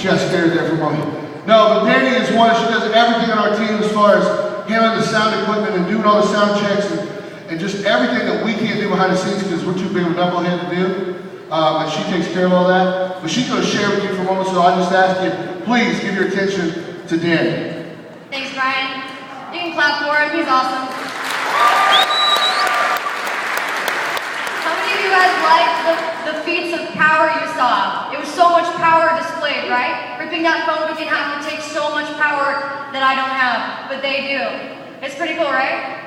She got scared there for a moment. No, but Dani is one. She does everything on our team as far as handling the sound equipment and doing all the sound checks and just everything that we can't do behind the scenes because we're too big of a knucklehead to do. And she takes care of all that. But she's going to share with you for a moment, so I'll just ask you, please give your attention to Dani. Thanks, Brian. You can clap for him. He's awesome. How many of you guys liked the feats of power you saw? It was so much power displayed, right? Ripping that phone book in half would take so much power that I don't have, but they do. It's pretty cool, right?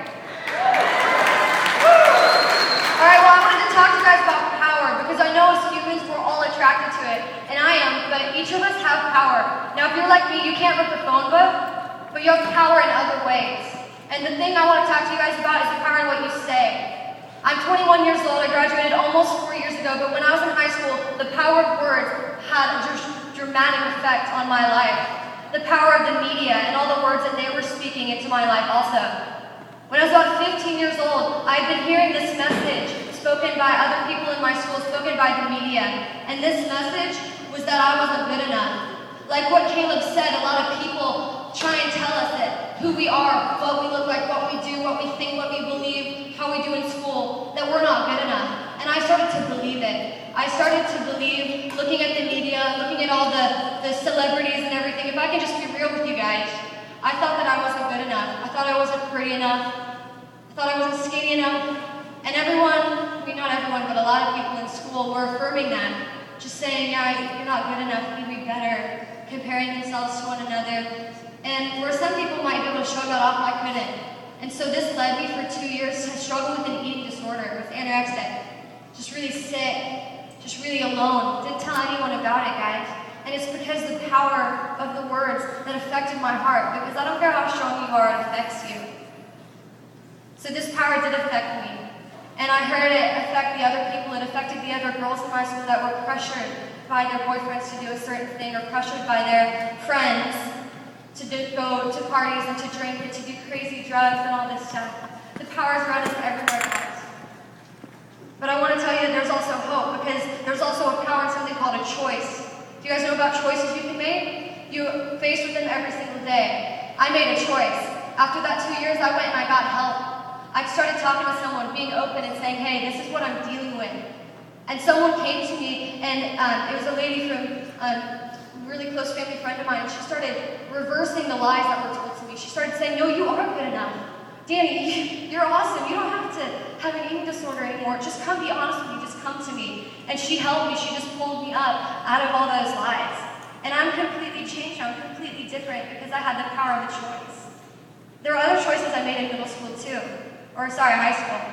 Alright, well I wanted to talk to you guys about power because I know as humans we're all attracted to it, and I am, but each of us have power. Now if you're like me, you can't rip the phone book, but you have power in other ways. And the thing I want to talk to you guys about is the power in what you say. I'm 21 years old, I graduated almost 4 years ago, but when I was in high school, the power of words had a dramatic effect on my life. The power of the media and all the words that they were speaking into my life also. When I was about 15 years old, I had been hearing this message spoken by other people in my school, spoken by the media. And this message was that I wasn't good enough. Like what Caleb said, a lot of people try and tell us that who we are, what we look like, what we do, what we think, what we believe, how we do in school, that we're not good enough. And I started to believe it. I started to believe, looking at the media, looking at all the celebrities and everything, if I can just be real with you guys, I thought that I wasn't good enough. I thought I wasn't pretty enough. I thought I wasn't skinny enough. And everyone, I mean not everyone, but a lot of people in school were affirming that. Just saying, yeah, you're not good enough, you can be better, comparing themselves to one another. And where some people might be able to shrug that off, I couldn't. And so this led me for 2 years to struggle with an eating disorder, with anorexia. Just really sick, just really alone. Didn't tell anyone about it, guys. And it's because the power of the words that affected my heart, because I don't care how strong you are, it affects you. So this power did affect me. And I heard it affect the other people. It affected the other girls in my school that were pressured by their boyfriends to do a certain thing, or pressured by their friends to go to parties and to drink and to do crazy drugs and all this stuff. The power is around us everywhere, guys. But I want to tell you that there's also hope, because there's also a power in something called a choice. Do you guys know about choices you can make? You're faced with them every single day. I made a choice. After that 2 years, I went and I got help. I started talking to someone, being open and saying, hey, this is what I'm dealing with. And someone came to me, and it was a lady from a really close family friend of mine, and she started reversing the lies that were told to me. She started saying, no, you are good enough. Dani, you're awesome. You don't have to have an eating disorder anymore. Just come be honest with me. Just come to me. And she helped me. She just pulled me up out of all those lies. And I'm completely changed. I'm completely different because I had the power of a choice. There are other choices I made in middle school too. Or sorry, high school.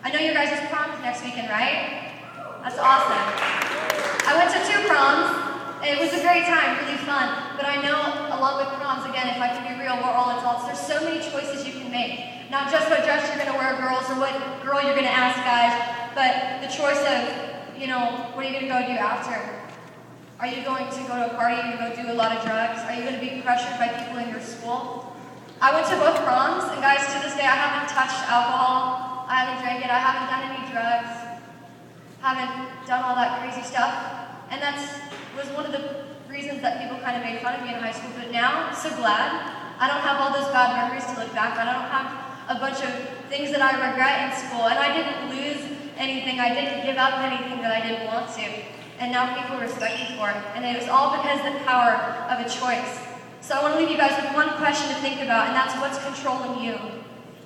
I know you guys' prom is next weekend, right? That's awesome. I went to 2 proms. It was a great time, really fun. But I know, along with proms, again, if I can be real, we're all adults. There's so many choices you can make. Not just what dress you're going to wear, girls, or what girl you're going to ask, guys, but the choice of, you know, what are you going to go do after? Are you going to go to a party? Are you going to go do a lot of drugs? Are you going to be pressured by people in your school? I went to both proms, and guys, to this day, I haven't touched alcohol. I haven't drank it. I haven't done any drugs. Haven't done all that crazy stuff. And that was one of the reasons that people kind of made fun of me in high school. But now, I'm so glad. I don't have all those bad memories to look back on. I don't have a bunch of things that I regret in school. And I didn't lose anything. I didn't give up anything that I didn't want to. And now people respect me for it. And it was all because of the power of a choice. So I want to leave you guys with one question to think about, and that's what's controlling you.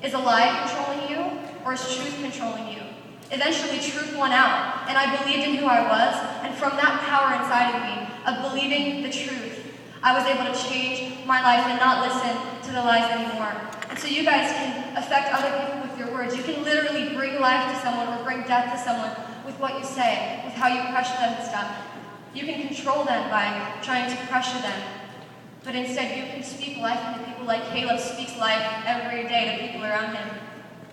Is a lie controlling you, or is truth controlling you? Eventually, truth won out, and I believed in who I was, and from that power inside of me, of believing the truth, I was able to change my life and not listen to the lies anymore. And so you guys can affect other people with your words. You can literally bring life to someone or bring death to someone with what you say, with how you pressure them and stuff. You can control them by trying to pressure them. But instead, you can speak life into people like Caleb speaks life every day to people around him.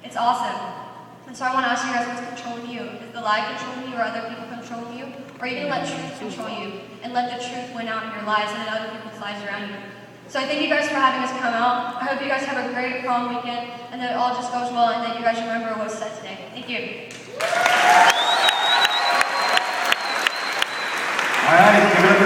It's awesome. And so I want to ask you guys, what's controlling you? Is the lie controlling you, or other people controlling you? Or are you going to let truth control you and let the truth win out in your lives and in other people's lives around you? So I thank you guys for having us come out. I hope you guys have a great prom weekend and that it all just goes well and that you guys remember what was said today. Thank you. All right.